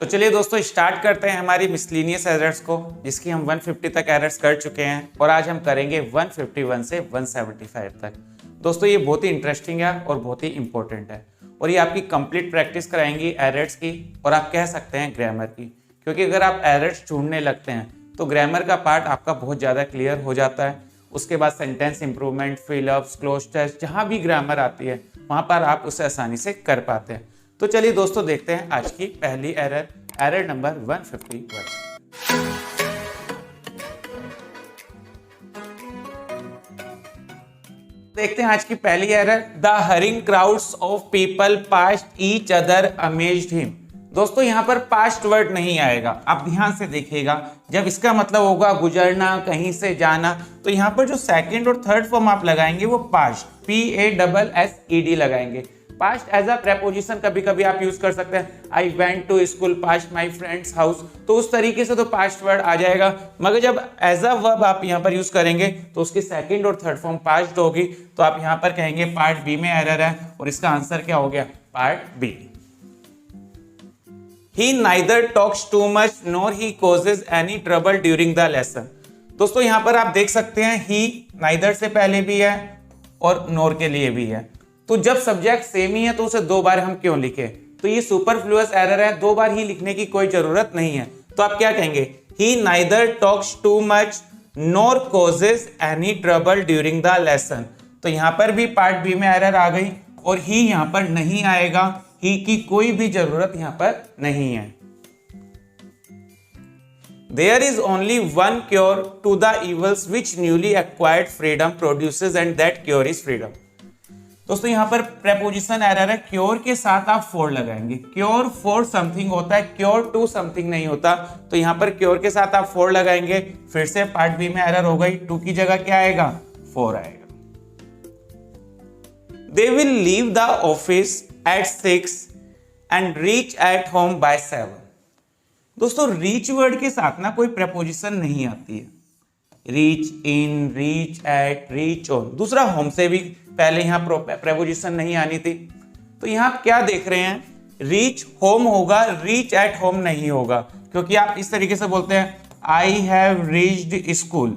तो चलिए दोस्तों स्टार्ट करते हैं हमारी मिसलिनियस एरर्स को, जिसकी हम 150 तक एरर्स कर चुके हैं और आज हम करेंगे 151 से 175 तक। दोस्तों ये बहुत ही इंटरेस्टिंग है और बहुत ही इंपॉर्टेंट है और ये आपकी कंप्लीट प्रैक्टिस कराएंगी एरर्स की और आप कह सकते हैं ग्रामर की, क्योंकि अगर आप एरर्स ढूंढने लगते हैं तो ग्रामर का पार्ट आपका बहुत ज़्यादा क्लियर हो जाता है। उसके बाद sentence improvement, fill ups, cloze test, जहाँ भी ग्रामर आती है वहाँ पर आप उसे आसानी से कर पाते हैं। तो चलिए दोस्तों देखते हैं आज की पहली एरर नंबर 151। देखते हैं आज की पहली error. The hurrying crowds of people past each other amazed him. दोस्तों यहाँ पर पास्ट वर्ड नहीं आएगा, आप ध्यान से देखिएगा। जब इसका मतलब होगा गुजरना, कहीं से जाना, तो यहाँ पर जो सेकंड और थर्ड फॉर्म आप लगाएंगे वो पास्ट, PASSED लगाएंगे। पास्ट एज अ प्रेपोजिशन कभी कभी आप यूज कर सकते हैं। I went to school past my friend's house, तो उस तरीके से तो पास्ट वर्ड आ जाएगा। मगर जब एज अ वर्ब आप यहाँ पर यूज करेंगे तो उसकी सेकंड और थर्ड फॉर्म पास्ट होगी, तो आप यहाँ पर कहेंगे पार्ट बी में एरर है और इसका आंसर क्या हो गया, part B. He neither talks too much nor he causes any trouble during the lesson। दोस्तों यहाँ पर आप देख सकते हैं he neither से पहले भी है और nor के लिए भी है, तो जब सब्जेक्ट सेम ही है तो उसे दो बार हम क्यों लिखे? तो ये सुपरफ्लुअस एरर है, दो बार ही लिखने की कोई जरूरत नहीं है। तो आप क्या कहेंगे, he neither talks too much nor causes any trouble during the lesson। तो यहाँ पर भी पार्ट बी में एरर आ गई और ही यहाँ पर नहीं आएगा, ही की कोई भी जरूरत यहाँ पर नहीं है। There is only one cure to the evils which newly acquired freedom produces and that cure is freedom। दोस्तों यहाँ पर प्रेपोजिशन एरर है, क्योर के साथ आप फॉर लगाएंगे। क्योर फॉर समथिंग होता है, क्योर टू समथिंग नहीं होता। तो यहाँ पर क्योर के साथ आप फॉर लगाएंगे, फिर से पार्ट बी में एरर हो गई, टू की जगह क्या आएगा, फॉर आएगा। They will leave the office at 6 and reach at home by 7। दोस्तों रीच वर्ड के साथ ना कोई प्रेपोजिशन नहीं आती है। Reach in, reach at, reach on, दूसरा होम से भी पहले यहाँ प्रेपोजिशन नहीं आनी थी। तो यहाँ आप क्या देख रहे हैं, रीच होम होगा, रीच एट होम नहीं होगा, क्योंकि आप इस तरीके से बोलते हैं I have reached school,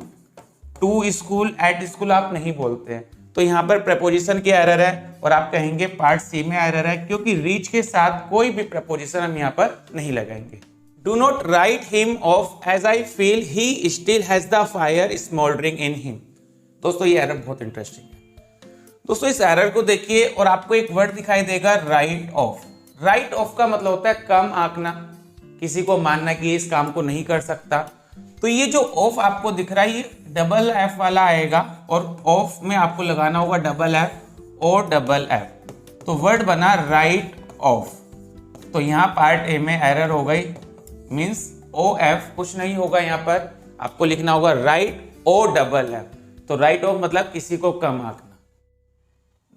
to school, at school आप नहीं बोलते हैं। तो यहाँ पर प्रेपोजिशन की एरर है और आप कहेंगे पार्ट सी में एरर है, क्योंकि रीच के साथ कोई भी प्रेपोजिशन हम यहाँ पर नहीं लगाएंगे। Do not write him off as I feel he still has the fire smouldering in him. दोस्तों ये एरर बहुत इंटरेस्टिंग है। दोस्तों इस एरर को देखिए और आपको एक वर्ड दिखाई देगा राइट ऑफ। राइट ऑफ का मतलब होता है कम आंकना, किसी को मानना कि इस काम को नहीं कर सकता। तो ये जो ऑफ आपको दिख रहा है ये डबल एफ वाला आएगा और ऑफ में आपको लगाना होगा डबल एफ और डबल एफ, तो वर्ड बना राइट ऑफ। तो यहाँ पार्ट ए में एरर हो गई, मीन्स ओ एफ कुछ नहीं होगा, यहाँ पर आपको लिखना होगा राइट ओ डबल एफ। तो राइट ऑफ मतलब किसी को कम आंकना।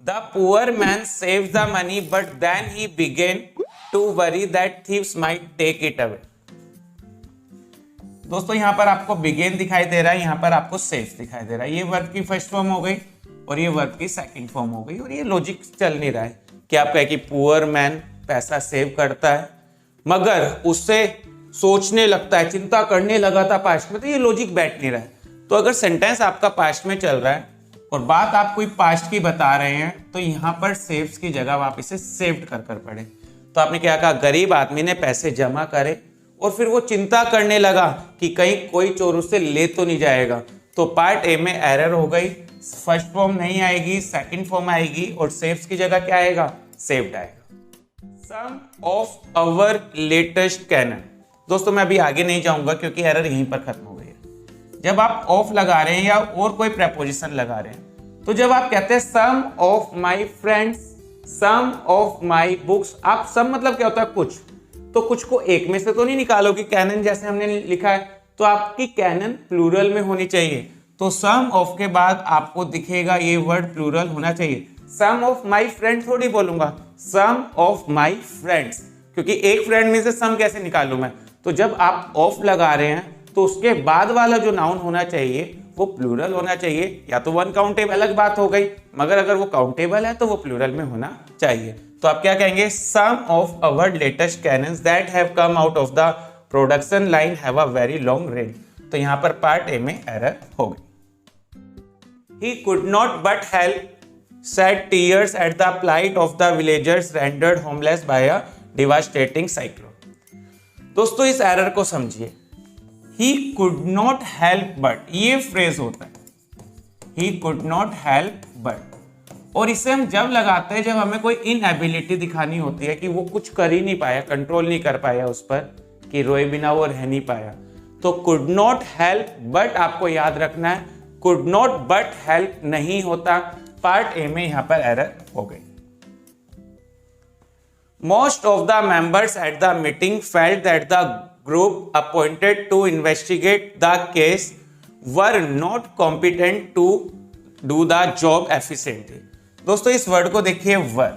The poor man saves the money but then he began to worry that thieves might take it away. दोस्तों यहाँ पर आपको बिगेन दिखाई दे रहा है, यहाँ पर आपको सेव्स दिखाई दे रहा है। ये वर्ब की फर्स्ट फॉर्म हो गई और ये वर्ब की सेकंड फॉर्म हो गई और ये लॉजिक चल नहीं रहा है कि आप कहें कि पुअर मैन पैसा सेव करता है मगर उससे सोचने लगता है, चिंता करने लगा था पास्ट में, तो ये लॉजिक बैठ नहीं रहा है। तो अगर सेंटेंस आपका पास्ट में चल रहा है और बात आप कोई पास्ट की बता रहे हैं तो यहाँ पर सेव्स की जगह आप इसे सेव्ड कर पढ़े। तो आपने क्या कहा, गरीब आदमी ने पैसे जमा करे और फिर वो चिंता करने लगा कि कहीं कोई चोर उससे ले तो नहीं जाएगा। तो पार्ट ए में एरर हो गई, फर्स्ट फॉर्म नहीं आएगी, सेकंड फॉर्म आएगी और सेव्स की जगह क्या आएगा, सेव्ड आएगा। सम ऑफ आवर लेटेस्ट कैनन। दोस्तों मैं अभी आगे नहीं जाऊंगा क्योंकि एरर यहीं पर खत्म हो गई है। जब आप ऑफ लगा रहे हैं या और कोई प्रेपोजिशन लगा रहे हैं, तो जब आप कहते हैं some of my friends, some of my books, आप सम मतलब क्या होता है, कुछ, तो कुछ को एक में से तो नहीं निकालोगे। कैनन जैसे हमने लिखा है तो आपकी कैनन प्लूरल में होनी चाहिए, तो सम ऑफ के बाद आपको दिखेगा ये वर्ड प्लूरल होना चाहिए। सम ऑफ माई फ्रेंड थोड़ी बोलूंगा, सम ऑफ माई फ्रेंड्स, क्योंकि एक फ्रेंड में से सम कैसे निकालूं मैं। तो जब आप ऑफ लगा रहे हैं तो उसके बाद वाला जो नाउन होना चाहिए वो प्लूरल होना चाहिए। या तो वन काउंटेबल अलग बात हो गई, मगर अगर वो काउंटेबल है तो वो प्लूरल में होना चाहिए। तो आप क्या कहेंगे, some of our latest cannons that have come out of the production line have a very long range. तो यहां पर पार्ट ए में एरर हो गई। He could not but help shed tears at the plight of the villagers rendered homeless by a devastating cyclone। दोस्तों इस error को समझिए, he could not help but, ये फ्रेज होता है he could not help but, और इसे हम जब लगाते हैं जब हमें कोई इनएबिलिटी दिखानी होती है कि वो कुछ कर ही नहीं पाया, कंट्रोल नहीं कर पाया उस पर, कि रोए बिना वो रह नहीं पाया। तो could not help but आपको याद रखना है, could not but help नहीं होता, पार्ट ए में यहां पर एरर हो गई। Most of the members at the meeting felt that the group appointed to investigate the case were not competent to do the job efficiently. दोस्तों इस word को देखिए, वर।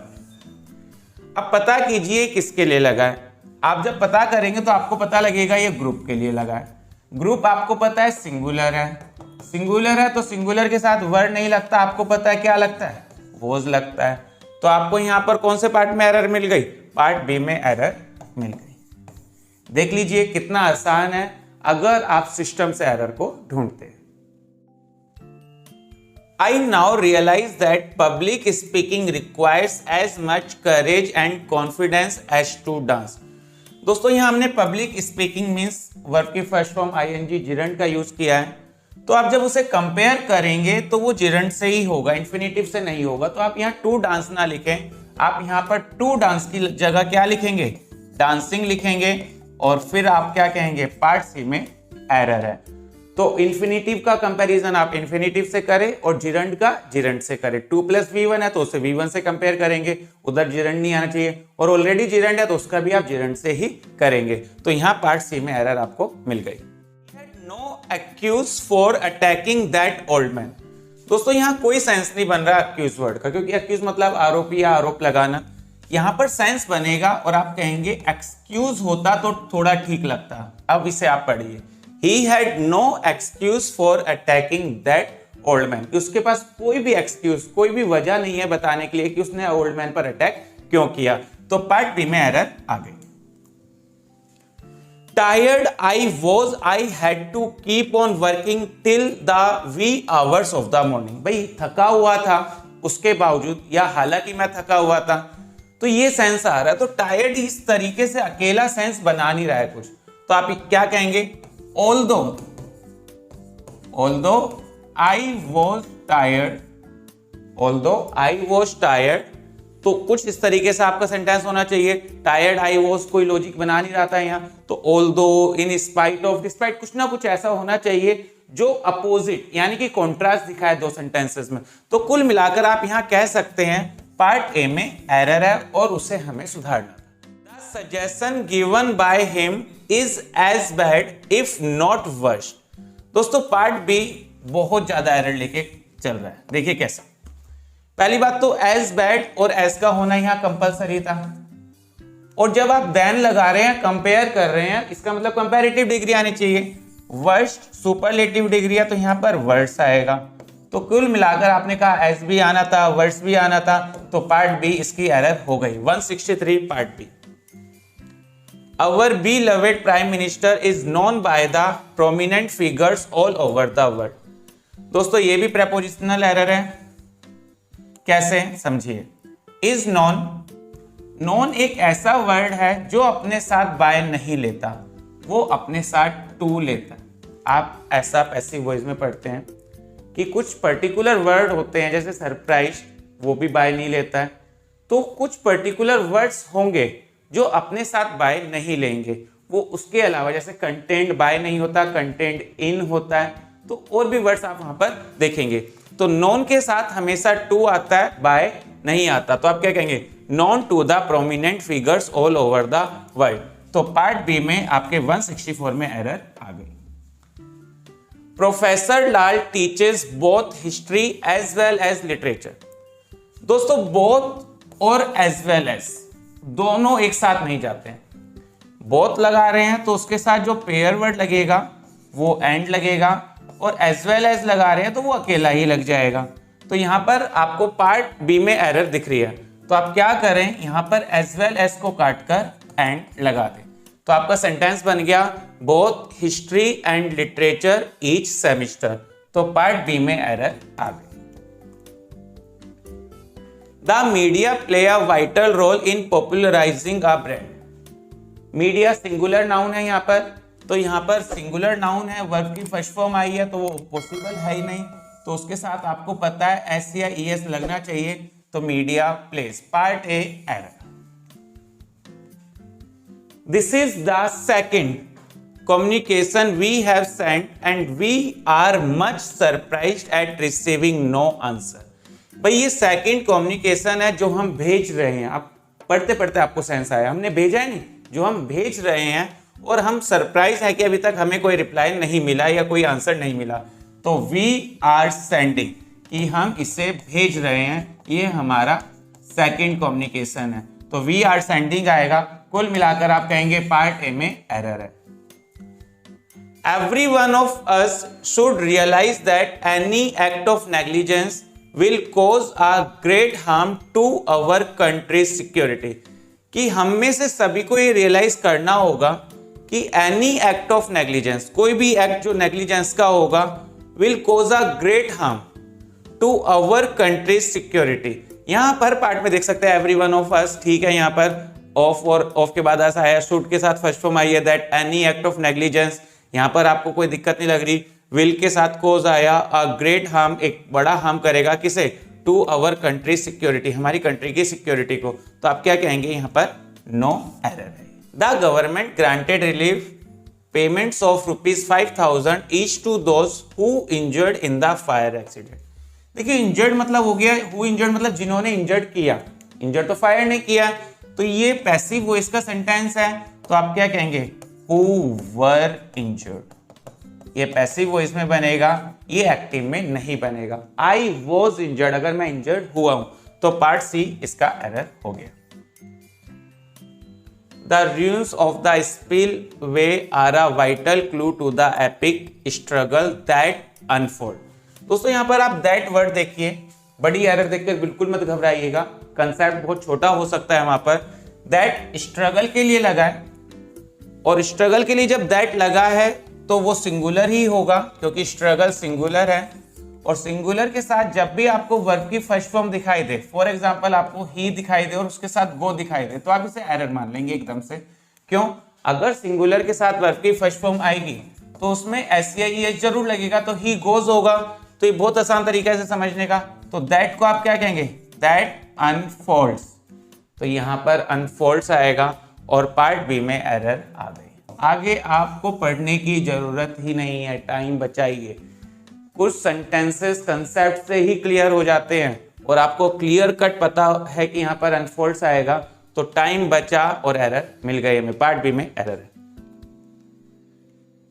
अब पता कीजिए किसके लिए लगा है। आप जब पता करेंगे तो आपको पता लगेगा ये ग्रुप के लिए लगा है। ग्रुप आपको पता है सिंगुलर है, सिंगुलर है तो सिंगुलर के साथ वर्ड नहीं लगता, आपको पता है क्या लगता है, वॉज लगता है। तो आपको यहां पर कौन से पार्ट में एरर मिल गई, पार्ट बी में एरर मिल गई। देख लीजिए कितना आसान है अगर आप सिस्टम से एरर को ढूंढते हैं। I now realise that public speaking requires as much courage and confidence as to dance. दोस्तों यहां हमने पब्लिक स्पीकिंग मीन्स वर्ब की फर्स्ट फॉर्म आईएनजी जिरंड का यूज किया है। तो आप जब उसे कंपेयर करेंगे तो वो जिरंड से ही होगा, इन्फिनिटिव से नहीं होगा। तो आप यहाँ टू डांस ना लिखें, आप यहाँ पर टू डांस की जगह क्या लिखेंगे, डांसिंग लिखेंगे, और फिर आप क्या कहेंगे, पार्ट सी में एरर है। तो इन्फिनिटिव का कंपैरिजन आप इन्फिनिटिव से करें और जिरंड का जिरंड से करें। 2 + V1 है तो उसे V1 से कंपेयर करेंगे, उधर जिरंड नहीं आना चाहिए, और ऑलरेडी जिरंड है तो उसका भी आप जिरंड से ही करेंगे। तो यहाँ पार्ट सी में एरर आपको मिल गई। No accuse for attacking that old man। दोस्तों यहाँ कोई सेंस नहीं बन रहा accuse वर्ड का, क्योंकि accuse मतलब आरोपी या आरोप लगाना। यहाँ पर सेंस बनेगा और आप कहेंगे excuse होता तो थोड़ा ठीक लगता। अब इसे आप पढ़िए, he had no excuse for attacking that old man, कि उसके पास कोई भी excuse, कोई भी वजह नहीं है बताने के लिए कि उसने old man पर अटैक क्यों किया। तो पार्ट बी में एरर आ गई। Tired I was, I had to keep on working till the wee hours of the morning। भाई थका हुआ था उसके बावजूद, या हालांकि मैं थका हुआ था, तो ये सेंस आ रहा है। तो टायर्ड इस तरीके से अकेला सेंस बना नहीं रहा है कुछ, तो आप क्या कहेंगे, although I was tired, although I was tired, तो कुछ इस तरीके से आपका सेंटेंस होना चाहिए। टायर्ड आई वॉज कोई लॉजिक बना नहीं रहा था यहाँ, तो although, in spite of, despite, कुछ ना कुछ ऐसा होना चाहिए जो अपोजिट यानी कि कॉन्ट्रास्ट दिखाए दो सेंटेंसेस में। तो कुल मिलाकर आप यहाँ कह सकते हैं पार्ट ए में एरर है और उसे हमें सुधारना। The suggestion given by him is as bad if not worse. दोस्तों पार्ट बी बहुत ज्यादा एरर लेके चल रहा है। देखिए कैसा, पहली बात तो एज बैड और एज का होना यहाँ कंपलसरी था, और जब आप देन लगा रहे हैं, कंपेयर कर रहे हैं, इसका मतलब कंपैरेटिव डिग्री आनी चाहिए। वर्स्ट सुपरलेटिव डिग्री है तो यहाँ पर वर्स आएगा। तो कुल मिलाकर आपने कहा एज भी आना था, वर्स भी आना था, तो पार्ट बी इसकी एरर हो गई। 163 part B. Our beloved Prime Minister is known by the prominent figures all over the world। दोस्तों ये भी प्रेपोजिशनल एरर है। कैसे समझिए, इज नॉन, नॉन एक ऐसा वर्ड है जो अपने साथ बाय नहीं लेता, वो अपने साथ टू लेता है। आप ऐसा पैसिव वॉइस में पढ़ते हैं कि कुछ पर्टिकुलर वर्ड होते हैं, जैसे सरप्राइज, वो भी बाय नहीं लेता है। तो कुछ पर्टिकुलर वर्ड्स होंगे जो अपने साथ बाय नहीं लेंगे, वो उसके अलावा, जैसे कंटेंट बाय नहीं होता, कंटेंट इन होता है, तो और भी वर्ड्स आप वहां पर देखेंगे। तो नॉन के साथ हमेशा टू आता है, बाय नहीं आता। तो आप क्या कहेंगे, known to the prominent figures all over the world. तो पार्ट बी में आपके 164 में एरर आ गई। Professor Lal teaches both history as well as literature. दोस्तों बोथ और एज वेल एज दोनों एक साथ नहीं जाते हैं। बोथ लगा रहे हैं तो उसके साथ जो पेयर वर्ड लगेगा वो एंड लगेगा, और एज वेल एज लगा रहे हैं तो वो अकेला ही लग जाएगा। तो यहां पर आपको पार्ट बी में एरर दिख रही है। तो आप क्या करें, यहां पर एज वेल एज को काटकर एंड लगा दें, तो आपका सेंटेंस बन गया both history and literature each semester. तो पार्ट बी में एरर आ गई। The media play a vital role in popularising a brand. Media singular noun है यहाँ पर, तो यहाँ पर सिंगुलर नाउन है, वर्ब की फर्स्ट फॉर्म आई है तो वो पॉसिबल है ही नहीं, तो उसके साथ आपको पता है एस या ईएस लगना चाहिए, तो media place. Part A error. This is the second communication we have sent and we are much surprised at receiving no answer। भाई ये सेकंड कम्युनिकेशन है जो हम भेज रहे हैं, आप पढ़ते पढ़ते आपको सेंस आया, हमने भेजा है नहीं, जो हम भेज रहे हैं और हम सरप्राइज है कि अभी तक हमें कोई रिप्लाई नहीं मिला या कोई आंसर नहीं मिला, तो वी आर सेंडिंग कि हम इसे भेज रहे हैं, ये हमारा सेकंड कम्युनिकेशन है, तो वी आर सेंडिंग आएगा। कुल मिलाकर आप कहेंगे पार्ट ए में एरर है। Every one of us should realise that any act of negligence will cause a great harm to our country security. कि हम में से सभी को ये रियलाइज करना होगा कि एनी एक्ट ऑफ नेग्लिजेंस, कोई भी एक्ट जो नेग्लिजेंस का होगा, will cause a great harm to our country security. यहां पर पार्ट में देख सकते हैं एवरी वन ऑफ अस, ठीक है, यहाँ पर ऑफ और ऑफ के बाद ऐसा आया, शुड के साथ फर्स्ट फॉर्म आई है, that any act of negligence, यहां पर आपको कोई दिक्कत नहीं लग रही, विल के साथ कोज आया, अ ग्रेट हार्म, एक बड़ा हार्म करेगा, किसे, टू अवर कंट्री सिक्योरिटी, हमारी कंट्री की सिक्योरिटी को, तो आप क्या कहेंगे यहाँ पर नो एरर है। The government granted relief payments of ₹5,000 each to those who injured in the fire accident. देखिए इंजर्ड मतलब हो गया, हु इंजर्ड मतलब जिन्होंने इंजर्ड किया, इंजर्ड तो फायर ने किया, तो ये पैसिव वॉइस का सेंटेंस है, तो आप क्या कहेंगे हु वर इंजर्ड, ये पैसिव वॉइस में बनेगा, ये एक्टिव में नहीं बनेगा। आई वॉज इंजर्ड, अगर मैं इंजर्ड हुआ हूं, तो पार्ट सी इसका एरर हो गया। The ruins of the spillway are a vital clue to the epic struggle that unfold। दोस्तों यहाँ पर आप दैट वर्ड देखिए, बड़ी एरर देखकर बिल्कुल मत घबराइएगा, कंसेप्ट बहुत छोटा हो सकता है, वहां पर दैट स्ट्रगल के लिए लगा है, और स्ट्रगल के लिए जब दैट लगा है तो वो सिंगुलर ही होगा, क्योंकि स्ट्रगल सिंगुलर है, और सिंगुलर के साथ जब भी आपको वर्ब की फर्स्ट फॉर्म दिखाई दे, फॉर एग्जांपल आपको ही दिखाई दे और उसके साथ गो दिखाई दे, तो आप इसे एरर मान लेंगे एकदम से। क्यों? अगर सिंगुलर के साथ वर्ब की फर्स्ट फॉर्म आएगी तो उसमें एस या ईएस जरूर लगेगा, तो ही गोज होगा, तो ये बहुत आसान तरीका से समझने का। तो दैट को आप क्या कहेंगे, दैट अनफोल्ड्स, तो यहाँ पर अनफोल्ड्स आएगा, और पार्ट बी में एरर आ गई। आगे आपको पढ़ने की जरूरत ही नहीं है, टाइम बचाइए, कुछ सेंटेंसेस कंसेप्ट से ही क्लियर हो जाते हैं, और आपको क्लियर कट पता है कि यहाँ पर अनफोल्ड्स आएगा, तो टाइम बचा और एरर मिल गई हमें, पार्ट बी में एरर है।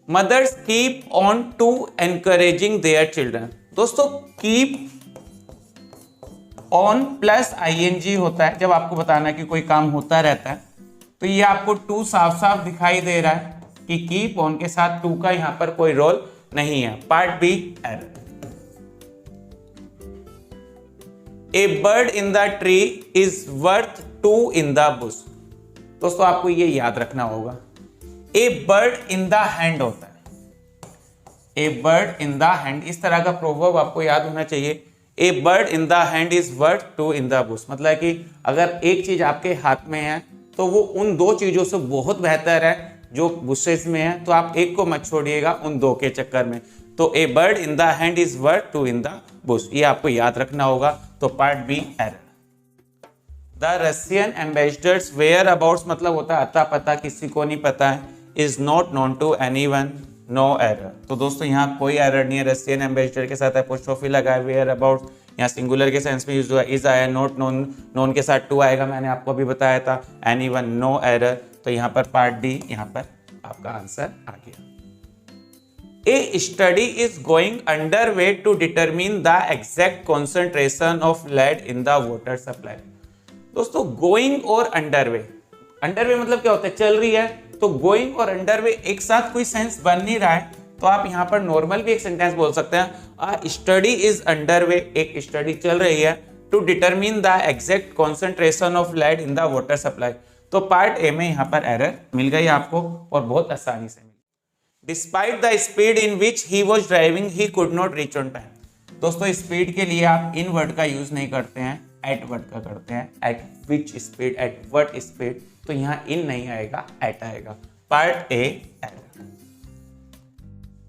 Mothers keep on to encouraging their children. दोस्तों कीप ऑन प्लस आईएनजी होता है जब आपको बताना कि कोई काम होता रहता है, तो ये आपको टू साफ साफ दिखाई दे रहा है कि कीप ऑन के साथ टू का यहां पर कोई रोल नहीं है, part B error. A bird in the tree is worth two in the bush. दोस्तों आपको ये याद रखना होगा, a bird in the hand होता है, a bird in the hand, इस तरह का प्रोवर्ब आपको याद होना चाहिए। A bird in the hand is worth two in the bush, मतलब कि अगर एक चीज आपके हाथ में है तो वो उन दो चीजों से बहुत बेहतर है जो बुशेस में है, तो आप एक को मत छोड़िएगा उन दो के चक्कर में। तो a bird in the hand is worth two in the bush, ये आपको याद रखना होगा, तो part B error. The Russian ambassador's whereabouts मतलब होता है अता पता, किसी को नहीं पता है, is not known to anyone, no error. तो दोस्तों यहाँ कोई एरर नहीं है, रशियन एम्बेसडर के साथ एपोस्ट्रोफी लगा है, वेयर अबाउट यहाँ सिंगुलर के सेंस में यूज हुआ, इज आया, नॉट नोन, नोन के साथ टू आएगा, मैंने आपको अभी बताया था, एनीवन, नो एरर, तो यहाँ पर पार्ट डी, यहाँ पर आपका आंसर आ गया। A study is going underway to determine the exact concentration of lead in the water supply। दोस्तों going और underway, underway मतलब क्या होता है, चल रही है, तो going और underway एक साथ कोई सेंस बन नहीं रहा है, तो आप यहाँ पर नॉर्मल भी एक सेंटेंस बोल सकते हैं, a study is underway, एक स्टडी चल रही है, to determine the exact concentration of lead in the water supply. तो पार्ट ए में यहाँ पर एरर मिल गई आपको और बहुत आसानी से मिली। Despite the speed in which he was driving he could not reach on time. दोस्तों स्पीड के लिए आप इन वर्ड का यूज नहीं करते हैं, एट वर्ड का करते हैं। Eight which speed, at what speed, तो यहाँ इन नहीं आएगा, एट आएगा। Part A error.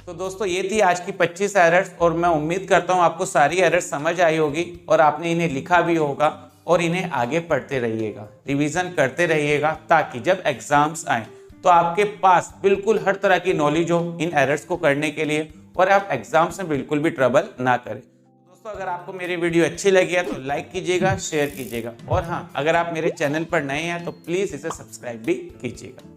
तो दोस्तों ये थी आज की 25 एरर्स और मैं उम्मीद करता हूँ आपको सारी एरर्स समझ आई होगी और आपने इन्हें लिखा भी होगा और इन्हें आगे पढ़ते रहिएगा, रिवीजन करते रहिएगा, ताकि जब एग्जाम्स आए तो आपके पास बिल्कुल हर तरह की नॉलेज हो इन एरर्स को करने के लिए और आप एग्जाम्स में बिल्कुल भी ट्रबल ना करें। दोस्तों अगर आपको मेरी वीडियो अच्छी लगी है तो लाइक कीजिएगा, शेयर कीजिएगा और हाँ, अगर आप मेरे चैनल पर नए हैं तो प्लीज़ इसे सब्सक्राइब भी कीजिएगा।